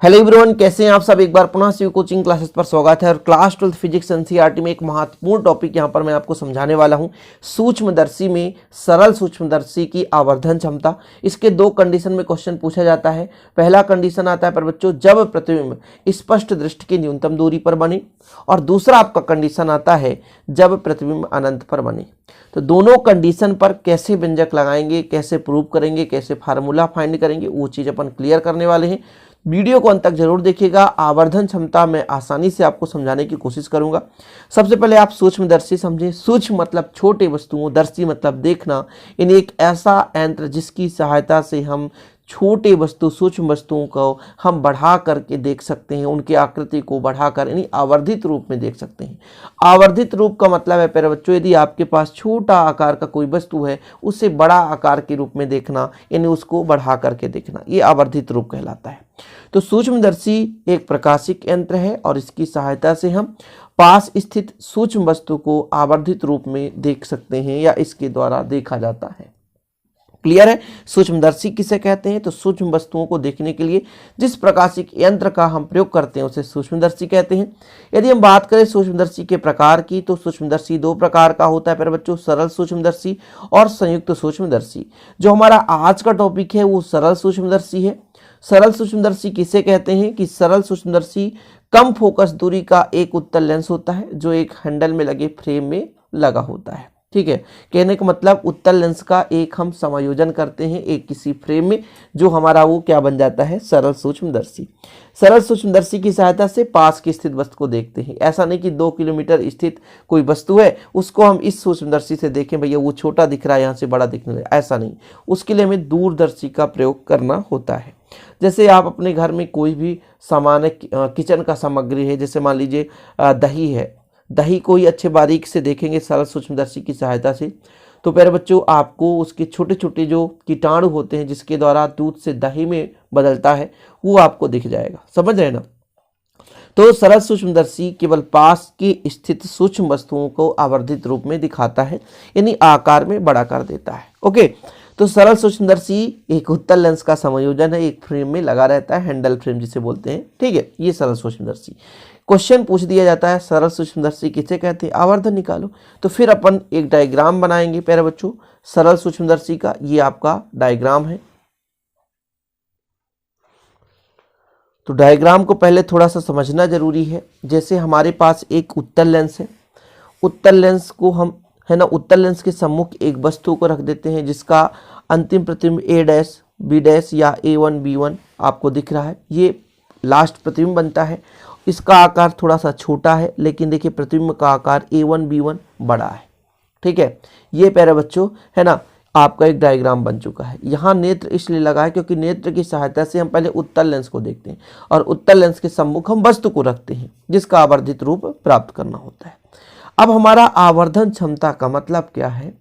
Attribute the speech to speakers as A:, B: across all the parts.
A: Hello everyone, कैसे हैं आप सब। एक बार पुनः शिव कोचिंग क्लासेस पर स्वागत है। और क्लास 12 फिजिक्स एनसीईआरटी में एक महत्वपूर्ण टॉपिक यहां पर मैं आपको समझाने वाला हूं। सूक्ष्मदर्शी में सरल सूक्ष्मदर्शी की आवर्धन क्षमता। इसके दो कंडीशन में क्वेश्चन पूछा जाता है। पहला कंडीशन आता है पर बच्चों, जब प्रतिबिंब स्पष्ट दृष्टि की न्यूनतम दूरी पर बने, और दूसरा आपका कंडीशन आता है जब प्रतिबिंब अनंत पर बने। तो दोनों कंडीशन पर कैसे व्यंजक लगाएंगे, कैसे प्रूव करेंगे, कैसे फार्मूला फाइंड करेंगे, वो चीज अपन क्लियर करने वाले हैं। वीडियो को अंत तक जरूर देखिएगा। आवर्धन क्षमता मैं आसानी से आपको समझाने की कोशिश करूंगा। सबसे पहले आप सूक्ष्मदर्शी समझें। सूक्ष्म मतलब छोटे वस्तुओं, दर्शी मतलब देखना। यानी एक ऐसा यंत्र जिसकी सहायता से हम छोटे वस्तु, सूक्ष्म वस्तुओं को हम बढ़ा करके देख सकते हैं, उनकी आकृति को बढ़ाकर यानी आवर्धित रूप में देख सकते हैं। आवर्धित रूप का मतलब है प्यारे बच्चों, यदि आपके पास छोटा आकार का कोई वस्तु है, उसे बड़ा आकार के रूप में देखना, यानी उसको बढ़ा करके देखना, ये आवर्धित रूप कहलाता है। तो सूक्ष्मदर्शी एक प्रकाशिक यंत्र है और इसकी सहायता से हम पास स्थित सूक्ष्म वस्तु को आवर्धित रूप में देख सकते हैं या इसके द्वारा देखा जाता है। क्लियर है। सूक्ष्मदर्शी किसे कहते हैं? तो सूक्ष्म वस्तुओं को देखने के लिए जिस प्रकाशिक यंत्र का हम प्रयोग करते हैं उसे सूक्ष्मदर्शी कहते हैं। यदि हम बात करें सूक्ष्मदर्शी के प्रकार की, तो सूक्ष्मदर्शी दो प्रकार का होता है प्यारे बच्चों, सरल सूक्ष्मदर्शी और संयुक्त सूक्ष्मदर्शी। जो हमारा आज का टॉपिक है वो सरल सूक्ष्मदर्शी है। सरल सूक्ष्मदर्शी किसे कहते हैं? कि सरल सूक्ष्मदर्शी कम फोकस दूरी का एक उत्तल लेंस होता है जो एक हैंडल में लगे फ्रेम में लगा होता है। ठीक है, कहने का मतलब उत्तल लेंस का एक हम समायोजन करते हैं एक किसी फ्रेम में, जो हमारा वो क्या बन जाता है? सरल सूक्ष्मदर्शी। सरल सूक्ष्मदर्शी की सहायता से पास की स्थित वस्तु को देखते हैं। ऐसा नहीं कि 2 किलोमीटर स्थित कोई वस्तु है उसको हम इस सूक्ष्मदर्शी से देखें, भैया वो छोटा दिख रहा है, यहाँ से बड़ा दिखने लगा, ऐसा नहीं। उसके लिए हमें दूरदर्शी का प्रयोग करना होता है। जैसे आप अपने घर में कोई भी सामान, किचन का सामग्री है, जैसे मान लीजिए दही है, दही को ही अच्छे बारीक से देखेंगे सरल सूक्ष्मदर्शी की सहायता से, तो प्यारे बच्चों आपको उसके छोटे छोटे जो कीटाणु होते हैं जिसके द्वारा दूध से दही में बदलता है वो आपको दिख जाएगा। समझ रहे ना? तो सरल सूक्ष्मदर्शी केवल पास की स्थित सूक्ष्म वस्तुओं को आवर्धित रूप में दिखाता है, यानी आकार में बड़ा कर देता है। ओके, तो सरल सूक्ष्मदर्शी एक उत्तल लेंस का संयोजन है, एक फ्रेम में लगा रहता है, हैंडल फ्रेम जिसे बोलते हैं। ठीक है, ये सरल सूक्ष्मदर्शी। क्वेश्चन पूछ दिया जाता है सरल सूक्ष्मदर्शी किसे कहते हैं, आवर्धन निकालो। तो फिर अपन एक डायग्राम बनाएंगे प्यारे बच्चों सरल सूक्ष्मदर्शी का। ये आपका डायग्राम है। तो डायग्राम को पहले थोड़ा सा समझना जरूरी है। जैसे हमारे पास एक उत्तल लेंस है, उत्तल लेंस को हम, है ना, उत्तल लेंस के सम्मुख एक वस्तु को रख देते हैं जिसका अंतिम प्रतिबिंब a डैश b डैश या a1 b1 आपको दिख रहा है। ये लास्ट प्रतिबिंब बनता है। इसका आकार थोड़ा सा छोटा है, लेकिन देखिए प्रतिबिंब का आकार a1 b1 बड़ा है। ठीक है, ये प्यारे बच्चों है ना आपका एक डायग्राम बन चुका है। यहाँ नेत्र इसलिए लगा है क्योंकि नेत्र की सहायता से हम पहले उत्तल लेंस को देखते हैं और उत्तल लेंस के सम्मुख हम वस्तु को रखते हैं जिसका आवर्धित रूप प्राप्त करना होता है। अब हमारा आवर्धन क्षमता का मतलब क्या है?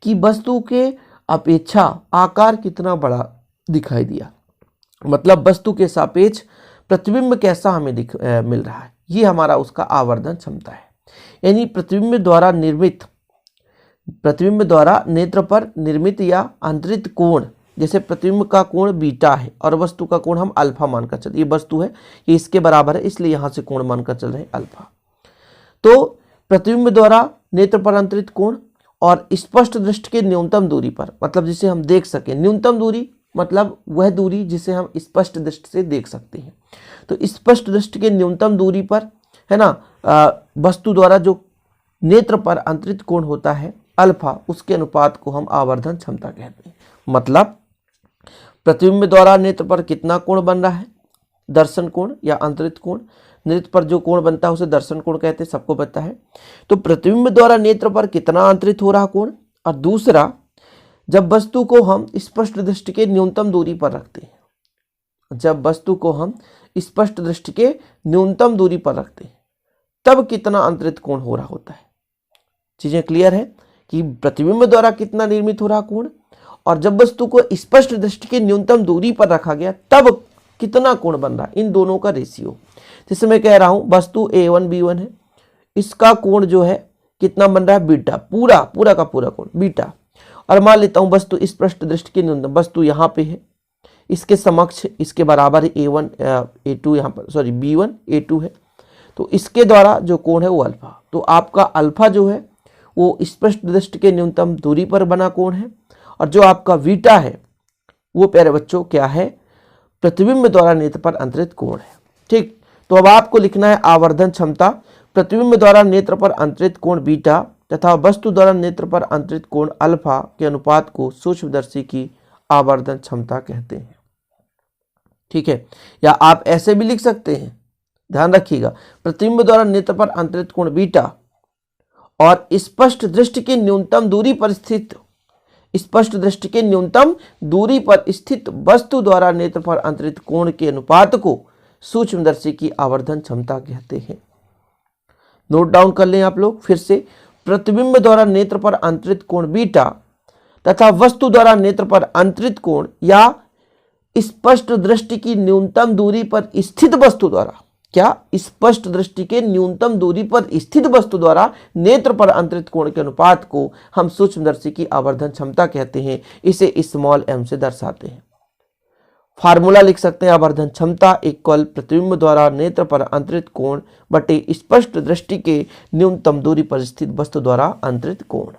A: कि वस्तु के अपेक्षा आकार कितना बड़ा दिखाई दिया, मतलब वस्तु के सापेक्ष प्रतिबिंब कैसा हमें मिल रहा है, ये हमारा उसका आवर्धन क्षमता है। यानी प्रतिबिंब द्वारा नेत्र पर निर्मित या अंतरित कोण, जैसे प्रतिबिंब का कोण बीटा है और वस्तु का कोण हम अल्फा मानकर चल, ये वस्तु है ये इसके बराबर है इसलिए यहां से कोण मानकर चल रहे हैं अल्फा। तो प्रतिबिंब द्वारा नेत्र पर अंतरित कोण और स्पष्ट दृष्टि के न्यूनतम दूरी पर, मतलब जिसे हम देख सकें। न्यूनतम दूरी मतलब वह दूरी जिसे हम स्पष्ट दृष्टि से देख सकते हैं। तो स्पष्ट दृष्टि के न्यूनतम दूरी पर, है ना, वस्तु द्वारा जो नेत्र पर अंतरित कोण होता है अल्फा, उसके अनुपात को हम आवर्धन क्षमता कहते हैं। मतलब प्रतिबिंब द्वारा नेत्र पर कितना कोण बन रहा है, दर्शन कोण या अंतरित कोण। नेत्र पर जो कोण बनता है उसे दर्शन कोण कहते हैं, सबको पता है। तो प्रतिबिंब द्वारा नेत्र पर कितना अंतरित हो रहा कोण, और दूसरा जब वस्तु को हम स्पष्ट दृष्टि के न्यूनतम दूरी पर रखते हैं, जब वस्तु को हम स्पष्ट दृष्टि के न्यूनतम दूरी पर रखते हैं तब कितना अंतरित कोण हो रहा होता है। चीजें क्लियर है कि प्रतिबिंब द्वारा कितना निर्मित हो रहा कोण, और जब वस्तु को स्पष्ट दृष्टि के न्यूनतम दूरी पर रखा गया तब कितना कोण बन रहा है, इन दोनों का रेशियो। जैसे मैं कह रहा हूं वस्तु a1 b1 है, इसका कोण जो है कितना बन रहा है, बीटा, पूरा का पूरा कोण बीटा। और मान लेता हूं वस्तु स्पष्ट दृष्टि के न्यूनतम, वस्तु यहां पे है, इसके समक्ष इसके बराबर A1 A2 यहाँ पर सॉरी B1 A2 है, तो इसके द्वारा जो कोण है वो अल्फा। तो आपका अल्फा जो है वो स्पष्ट दृष्टि के न्यूनतम दूरी पर बना कोण है, और जो आपका बीटा है वो प्यारे बच्चों क्या है, प्रतिबिंब द्वारा नेत्र पर अंतरित कोण है। ठीक, तो अब आपको लिखना है आवर्धन क्षमता प्रतिबिंब द्वारा नेत्र पर अंतरित कोण बीटा तथा वस्तु द्वारा नेत्र पर अंतरित कोण अल्फा के अनुपात को सूक्ष्मदर्शी की आवर्धन क्षमता कहते हैं। ठीक है, या आप ऐसे भी लिख सकते हैं, ध्यान रखिएगा, प्रतिबिंब द्वारा नेत्र पर अंतरित कोण बीटा और स्पष्ट दृष्टि की न्यूनतम दूरी पर स्थित वस्तु द्वारा नेत्र पर अंतरित कोण के अनुपात को सूक्ष्मदर्शी की आवर्धन क्षमता कहते हैं। नोट डाउन कर लें आप लोग फिर से, प्रतिबिंब द्वारा नेत्र पर अंतरित कोण बीटा तथा वस्तु द्वारा नेत्र पर अंतरित कोण या स्पष्ट दृष्टि की न्यूनतम दूरी पर स्थित वस्तु द्वारा, क्या स्पष्ट दृष्टि के न्यूनतम दूरी पर स्थित वस्तु द्वारा नेत्र पर अंतरित कोण के अनुपात को हम सूक्ष्मदर्शी की आवर्धन क्षमता कहते हैं। इसे स्मॉल m से दर्शाते हैं। फार्मूला लिख सकते हैं, आवर्धन क्षमता इक्वल प्रतिबिंब द्वारा नेत्र पर अंतरित कोण बटे स्पष्ट दृष्टि के न्यूनतम दूरी पर स्थित वस्तु द्वारा अंतरित कोण।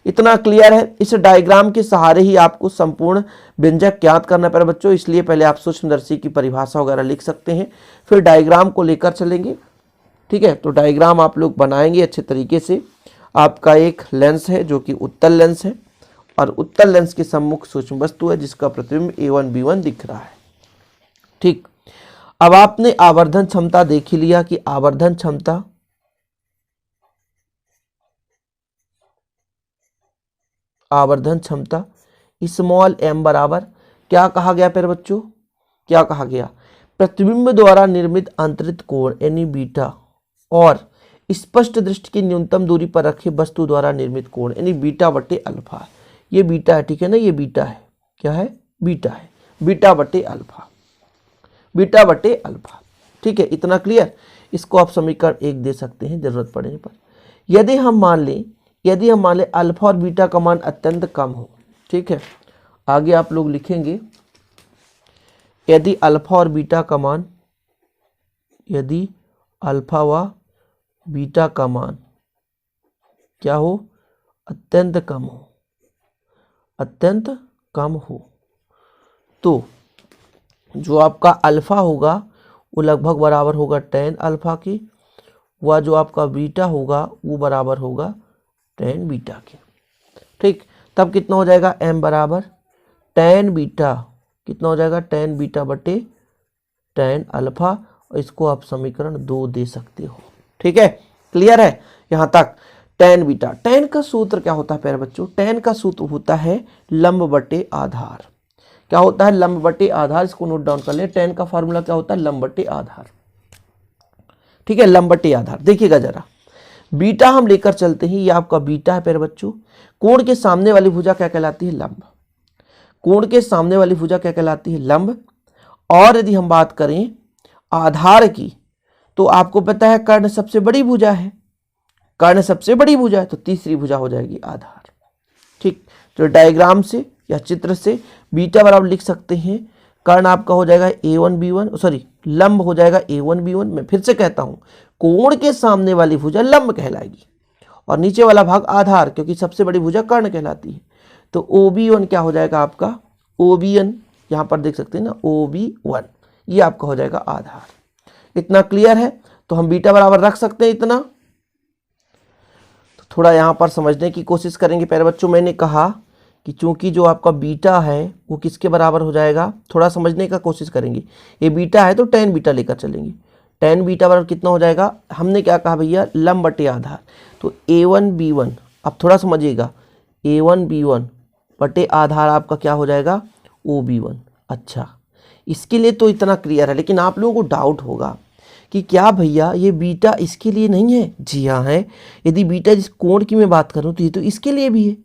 A: इतना क्लियर है। इस डायग्राम के सहारे ही आपको संपूर्ण व्यंजक ज्ञात करना पड़ेगा बच्चों, इसलिए पहले आप सूक्ष्मदर्शी की परिभाषा वगैरह लिख सकते हैं, फिर डायग्राम को लेकर चलेंगे। ठीक है, तो डायग्राम आप लोग बनाएंगे अच्छे तरीके से। आपका एक लेंस है जो कि उत्तल लेंस है, और उत्तल लेंस के सम्मुख सूक्ष्म वस्तु है जिसका प्रतिबिंब A1 B1 दिख रहा है। ठीक, अब आपने आवर्धन क्षमता देख ही लिया कि आवर्धन क्षमता स्मॉल m बराबर क्या कहा गया प्यारे बच्चों, क्या कहा गया, प्रतिबिंब द्वारा निर्मित अंतरित कोण यानी बीटा और स्पष्ट दृष्टि की न्यूनतम दूरी पर रखे वस्तु द्वारा निर्मित कोण यानी बीटा बटे अल्फा। ये बीटा है, ठीक है ना, ये बीटा है, क्या है, बीटा है, बीटा बटे अल्फा। ठीक है, इतना क्लियर। इसको आप समीकरण 1 दे सकते हैं जरूरत पड़ने पर। यदि हम मान लें अल्फा और बीटा का मान अत्यंत कम हो, ठीक है, आगे आप लोग लिखेंगे, यदि अल्फा और बीटा का मान, यदि अल्फा व बीटा का मान क्या हो, अत्यंत कम हो, तो जो आपका अल्फा होगा वो लगभग बराबर होगा tan अल्फा के, वह जो आपका बीटा होगा वो बराबर होगा tan बीटा के। ठीक, तब कितना हो जाएगा, m बराबर tan बीटा, कितना हो जाएगा, tan बीटा बटे tan अल्फा, और इसको आप समीकरण 2 दे सकते हो। ठीक है, क्लियर है यहाँ तक। tan बीटा, tan का सूत्र क्या होता है प्यारे बच्चों, tan का सूत्र होता है लंब बटे आधार। क्या होता है, लंब बटे आधार। इसको नोट डाउन कर ले, tan का फॉर्मूला क्या होता है, लंब बटे आधार। ठीक है, लंब बटे आधार। देखिएगा जरा, बीटा हम लेकर चलते हैं, ये आपका बीटा है प्यारे बच्चों। कोण के सामने वाली भुजा क्या कहलाती है, लंब। कोण के सामने वाली भुजा क्या कहलाती है, लंब। और यदि हम बात करें आधार की, तो आपको पता है कर्ण सबसे बड़ी भुजा है, कर्ण सबसे बड़ी भुजा है, तो तीसरी भुजा हो जाएगी आधार। ठीक, तो डायग्राम से या चित्र से बीटा बराबर लिख सकते हैं, कर्ण आपका हो जाएगा A1 B1, सॉरी लंब हो जाएगा A1 B1। मैं फिर से कहता हूं, कोण के सामने वाली भुजा लंब कहलाएगी और नीचे वाला भाग आधार, क्योंकि सबसे बड़ी भुजा कर्ण कहलाती है। तो OB1 क्या हो जाएगा आपका, OB1 यहां पर देख सकते हैं ना, OB1 ये आपका हो जाएगा आधार। इतना क्लियर है। तो हम बीटा बराबर रख सकते हैं इतना। तो थोड़ा यहां पर समझने की कोशिश करेंगे प्यारे बच्चों। मैंने कहा कि चूंकि जो आपका बीटा है वो किसके बराबर हो जाएगा, थोड़ा समझने का कोशिश करेंगे। ये बीटा है तो tan बीटा लेकर चलेंगे। tan बीटा बराबर कितना हो जाएगा, हमने क्या कहा भैया, लंब बटे आधार। तो A1 B1, अब थोड़ा समझिएगा, A1 B1 बटे आधार आपका क्या हो जाएगा, OB1। अच्छा, इसके लिए तो इतना क्लियर है, लेकिन आप लोगों को डाउट होगा कि क्या भैया ये बीटा इसके लिए नहीं है। जी हाँ है। यदि बीटा जिस कोण की मैं बात करूँ तो ये तो इसके लिए भी है,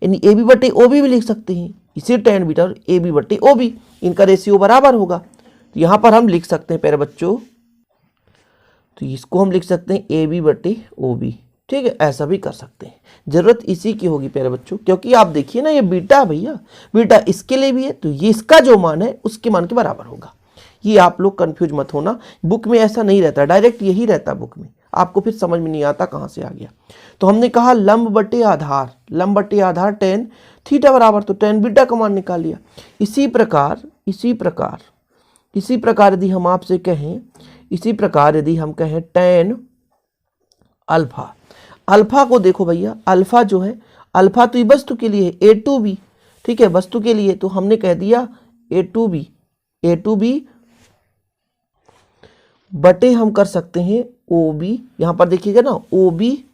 A: यानी AB बटे OB भी लिख सकते हैं। इसे tan बीटा और AB बटे OB, इनका रेशियो बराबर होगा। तो यहाँ पर हम लिख सकते हैं प्यारे बच्चों, तो इसको हम लिख सकते हैं AB बटे OB, ठीक है, ऐसा भी कर सकते हैं। जरूरत इसी की होगी प्यारे बच्चों, क्योंकि आप देखिए ना ये बीटा भैया, बीटा इसके लिए भी है तो ये इसका जो मान है उसके मान के बराबर होगा। ये आप लोग कंफ्यूज मत होना, बुक में ऐसा नहीं रहता, डायरेक्ट यही रहता है बुक में, आपको फिर समझ में नहीं आता कहाँ से आ गया। तो हमने कहा लंब बटे आधार, लंब बटे आधार टेन थीटा बराबर, तो टेन बीटा का मान निकाल लिया। इसी प्रकार यदि हम आपसे कहें, इसी प्रकार यदि हम कहें टेन अल्फा, अल्फा को देखो भैया, अल्फा जो है, अल्फा तो ये वस्तु के लिए है, ए टू बी, ठीक है, वस्तु के लिए, तो हमने कह दिया ए टू बी बटे हम कर सकते हैं ओ बी, यहां पर देखिएगा ना ओ बी,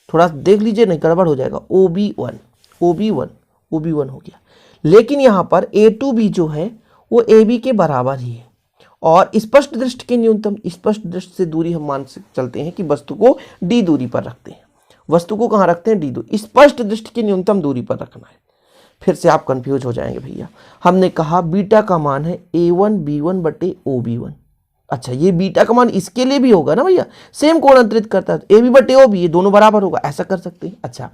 A: थोड़ा देख लीजिए नहीं गड़बड़ हो जाएगा, ओ बी वन हो गया। लेकिन यहां पर ए टू बी जो है वो ए बी के बराबर ही है, और स्पष्ट दृष्टि के न्यूनतम, स्पष्ट दृष्टि से दूरी हम मान चलते हैं कि वस्तु को डी दूरी पर रखते हैं, वस्तु को कहां रखते हैं, डी दूरी, स्पष्ट दृष्टि की न्यूनतम दूरी पर रखना है। फिर से आप कंफ्यूज हो जाएंगे भैया, हमने कहा बीटा का मान है a1 b1 बटे ओ बी वन। अच्छा, ये बीटा का मान इसके लिए भी होगा ना भैया, सेम कोण अंतरित करता है, ए बी बटे ओ बी, ये दोनों बराबर होगा, ऐसा कर सकते हैं। अच्छा,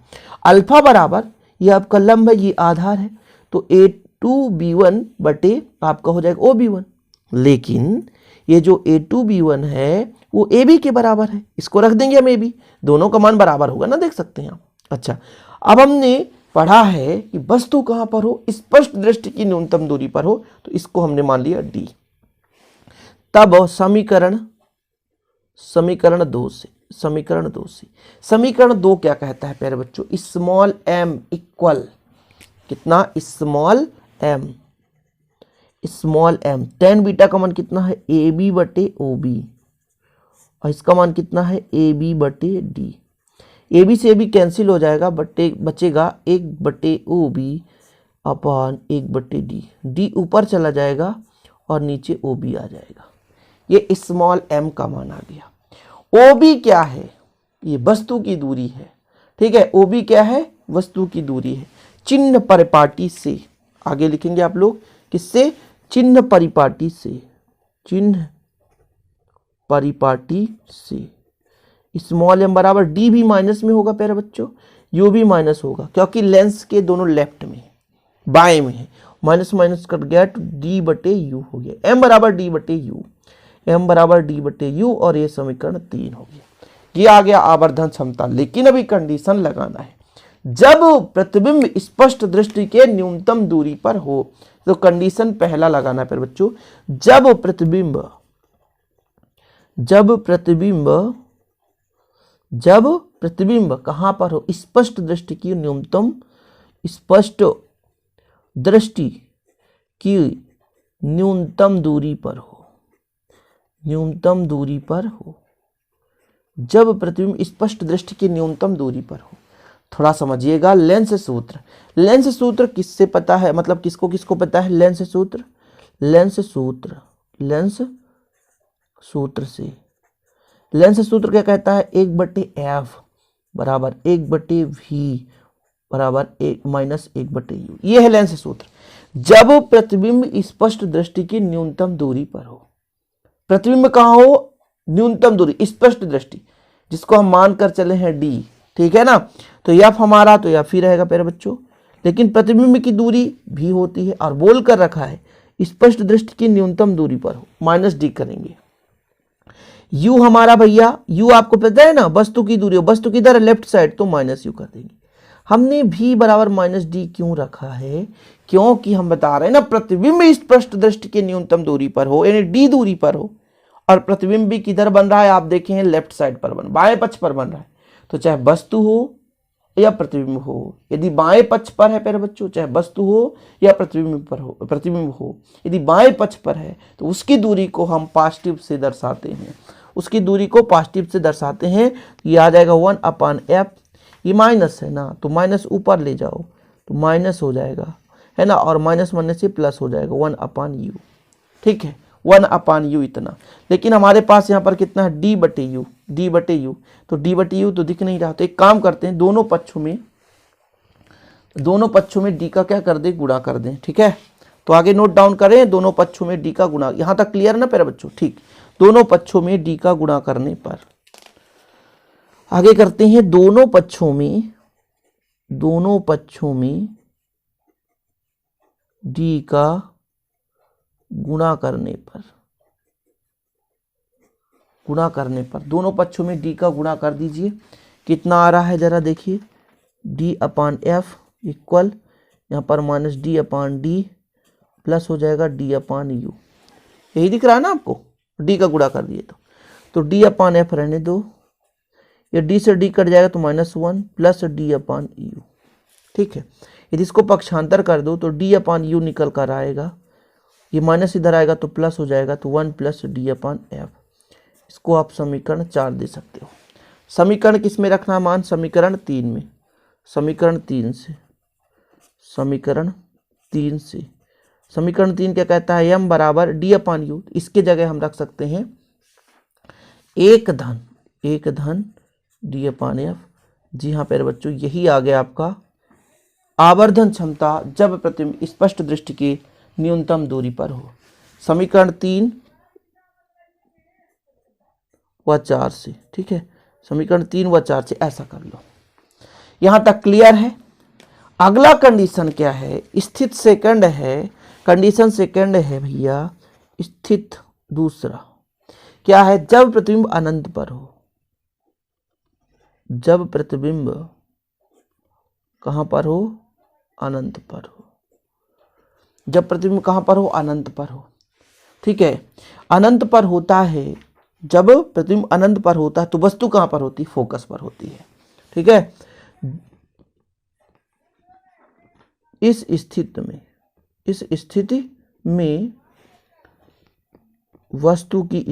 A: अल्फा बराबर, ये आपका लंब है, ये आधार है, तो a2b1 बटे आपका हो जाएगा ओ बी वन। लेकिन ये जो a2b1 है वो ए बी के बराबर है, इसको रख देंगे हम ए बी, दोनों का मान बराबर होगा ना, देख सकते हैं आप। अच्छा, अब हमने पढ़ा है कि वस्तु कहां पर हो, स्पष्ट दृष्टि की न्यूनतम दूरी पर हो, तो इसको हमने मान लिया डी। तब समीकरण दो क्या कहता है प्यारे बच्चों, स्मॉल एम इक्वल कितना, स्मॉल एम, टेन बीटा का मान कितना है, ए बी बटे ओ बी, और इसका मान कितना है, ए बी बटे डी। ए बी से ए बी कैंसिल हो जाएगा, बचेगा एक बटे ओ बी अपॉन एक बटे डी, डी ऊपर चला जाएगा और नीचे ओ बी आ जाएगा। ये स्मॉल एम का मान आ गया। ओ बी क्या है, ये वस्तु की दूरी है, ठीक है, ओ बी क्या है, वस्तु की दूरी है, चिन्ह परिपाटी से, आगे लिखेंगे आप लोग किससे, चिन्ह परिपाटी से, स्मॉल एम बराबर डी भी माइनस में होगा प्यारे बच्चों, यू भी माइनस होगा, क्योंकि लेंस के दोनों लेफ्ट में, बाएं में है, माइनस माइनस कट गया तो डी बटे यू हो गया, एम बराबर डी बटे यू, और ये समीकरण 3 हो गया। ये आ गया आवर्धन क्षमता। लेकिन अभी कंडीशन लगाना है, जब प्रतिबिंब स्पष्ट दृष्टि के न्यूनतम दूरी पर हो, तो कंडीशन पहला लगाना है प्यारे बच्चों, जब प्रतिबिंब कहां पर हो, स्पष्ट दृष्टि की न्यूनतम, स्पष्ट दृष्टि की न्यूनतम दूरी पर हो, जब प्रतिबिंब स्पष्ट दृष्टि की न्यूनतम दूरी पर हो। थोड़ा समझिएगा, लेंस सूत्र किससे पता है, मतलब किसको किसको पता है, लेंस सूत्र क्या कहता है, 1/f बराबर 1/v बराबर 1 माइनस 1/u, ये है लेंस सूत्र। जब प्रतिबिंब स्पष्ट दृष्टि की न्यूनतम दूरी पर हो, प्रतिबिंब कहां हो, न्यूनतम दूरी, स्पष्ट दृष्टि, जिसको हम मानकर चले हैं डी, ठीक है ना, तो एफ हमारा तो एफ ही रहेगा प्यारे बच्चों। लेकिन प्रतिबिंब की दूरी भी होती है, और बोल कर रखा है स्पष्ट दृष्टि की न्यूनतम दूरी पर हो, माइनस डी करेंगे। यू हमारा भैया, यू आपको पता है ना, वस्तु की दूरी हो, वस्तु किधर है, लेफ्ट साइड, तो माइनस यू कर देंगे। हमने भी बराबर माइनस डी क्यों रखा है, क्योंकि हम बता रहे हैं ना, प्रतिबिंब स्पष्ट दृष्टि की न्यूनतम दूरी पर हो, यानी डी दूरी पर हो, और प्रतिबिंब भी किधर बन रहा है, आप देखें लेफ्ट साइड पर बाएं पक्ष पर बन रहा है, तो चाहे वस्तु हो या प्रतिबिंब हो, यदि बाएं पक्ष पर है प्यारे बच्चों, चाहे वस्तु हो या प्रतिबिंब हो, यदि बाएं पक्ष पर है तो उसकी दूरी को हम पॉजिटिव से दर्शाते हैं, ये आ जाएगा 1/f, ये माइनस है ना, तो माइनस ऊपर ले जाओ तो माइनस हो जाएगा, है ना, और माइनस माइनस से प्लस हो जाएगा 1/u, ठीक है, 1/u इतना। लेकिन हमारे पास यहाँ पर कितना है, d बटे यू, तो d बटे यू तो दिख नहीं रहा, तो एक काम करते हैं, दोनों पक्षों में d का क्या कर दे, गुणा कर दें, ठीक है। तो आगे नोट डाउन करें, दोनों पक्षों में d का गुणा, यहाँ तक क्लियर ना प्यारे बच्चों, ठीक, दोनों पक्षों में d का गुणा करने पर आगे करते हैं दोनों पक्षों में डी का गुणा करने पर दोनों पक्षों में डी का गुणा कर दीजिए। कितना आ रहा है जरा देखिए, डी अपान एफ इक्वल यहाँ पर माइनस डी अपान डी प्लस हो जाएगा डी अपान यू। यही दिख रहा है ना आपको, डी का गुणा कर दिए तो डी अपान एफ रहने दो, ये डी से डी कट जाएगा तो -1 प्लस डी अपान यू। ठीक है, यदि इसको पक्षांतर कर दो तो डी अपान यू निकल कर आएगा, ये माइनस इधर आएगा तो प्लस हो जाएगा तो 1 प्लस डी अपान एफ। इसको आप समीकरण 4 दे सकते हो। समीकरण किस में रखना मान, समीकरण 3 में, समीकरण 3 से समीकरण 3 क्या कहता है, m बराबर डी अपान यू। इसके जगह हम रख सकते हैं एक धन डी अपान एफ। जी हाँ प्यारे बच्चों, यही आ गया आपका आवर्धन क्षमता जब प्रतिबिंब स्पष्ट दृष्टि की न्यूनतम दूरी पर हो। समीकरण 3 व 4 से, ठीक है, समीकरण 3 व 4 से ऐसा कर लो। यहां तक क्लियर है। अगला कंडीशन क्या है, स्थित सेकंड है, कंडीशन सेकंड है भैया, स्थित दूसरा क्या है, जब प्रतिबिंब अनंत पर हो। जब प्रतिबिंब कहां पर हो, अनंत पर हो। जब प्रतिबिंब कहां पर हो, अनंत पर हो। ठीक है, अनंत पर होता है, जब प्रतिबिंब अनंत पर होता है तो वस्तु कहां पर होती है, फोकस पर होती है। ठीक है, इस स्थिति में वस्तु की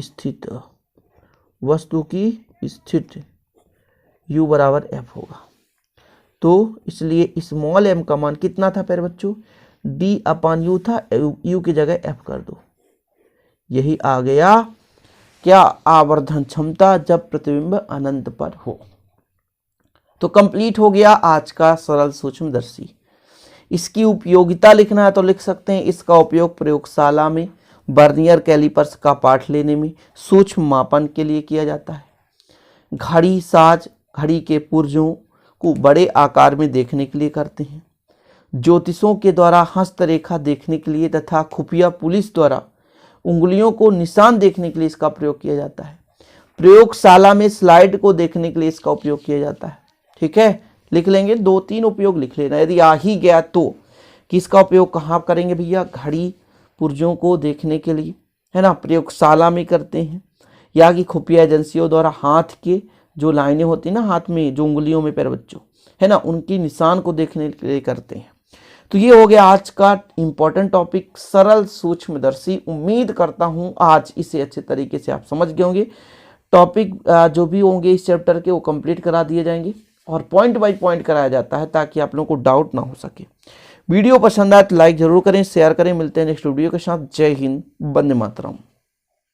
A: स्थिति u बराबर f होगा। तो इसलिए स्मॉल m का मान कितना था प्यारे बच्चों, d अपान यू था, u की जगह f कर दो। यही आ गया क्या, आवर्धन क्षमता जब प्रतिबिंब अनंत पर हो। तो कंप्लीट हो गया आज का सरल सूक्ष्मदर्शी। इसकी उपयोगिता लिखना है तो लिख सकते हैं, इसका उपयोग प्रयोगशाला में वर्नियर कैलिपर्स का पाठ लेने में सूक्ष्म मापन के लिए किया जाता है। घड़ी साज घड़ी के पुर्जों को बड़े आकार में देखने के लिए करते हैं। ज्योतिषों के द्वारा हस्तरेखा देखने के लिए तथा खुफिया पुलिस द्वारा उंगलियों को निशान देखने के लिए इसका प्रयोग किया जाता है। प्रयोगशाला में स्लाइड को देखने के लिए इसका उपयोग किया जाता है। ठीक है, लिख लेंगे, 2-3 उपयोग लिख लेना यदि आ ही गया तो, कि इसका उपयोग कहाँ करेंगे भैया, घड़ी पुर्जों को देखने के लिए, है ना, प्रयोगशाला में करते हैं, या कि खुफिया एजेंसियों द्वारा हाथ के जो लाइनें होती हैं ना, हाथ में जो उंगलियों में प्यारे बच्चों, है ना, उनकी निशान को देखने के लिए करते हैं। तो ये हो गया आज का इंपॉर्टेंट टॉपिक सरल सूक्ष्मदर्शी। उम्मीद करता हूँ आज इसे अच्छे तरीके से आप समझ गए होंगे। टॉपिक जो भी होंगे इस चैप्टर के वो कंप्लीट करा दिए जाएंगे और पॉइंट बाय पॉइंट कराया जाता है ताकि आप लोगों को डाउट ना हो सके। वीडियो पसंद आए तो लाइक जरूर करें, शेयर करें। मिलते हैं नेक्स्ट वीडियो के साथ। जय हिंद, वंदे मातरम।